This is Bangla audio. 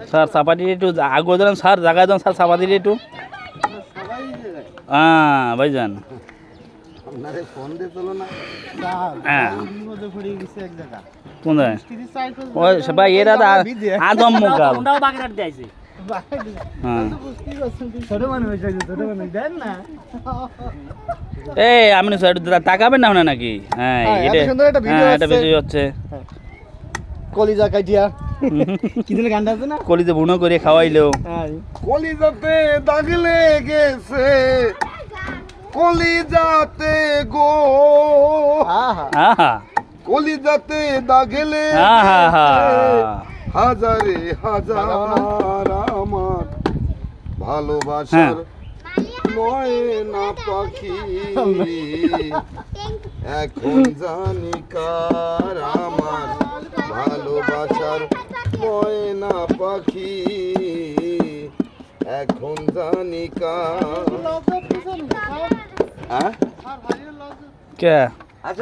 স্যার চাপাতি একটু আগে দিলাম স্যার, জায়গায় দেন স্যার চাপাতি একটু। হ্যাঁ ভাইজান, কোন ভাই এরা আদম মোকাল। এই আমি তাকাবেন না না নাকি? হ্যাঁ এটা বেশি হচ্ছে। কলিজা কাটিয়া কি দিন গানটা আছে না, কলিজা বুনো করে খাওয়াইলো। কলিজাতে দাগ লেগেছে, কলিজাতে গো, কলিজাতে দাগ লেগেছে, হাজারে হাজার আমার ভালোবাসার ময়না পাখি, এখন জানি কার আমার ভালোবাসার ময়না পাখি, এখন জানি কার। কে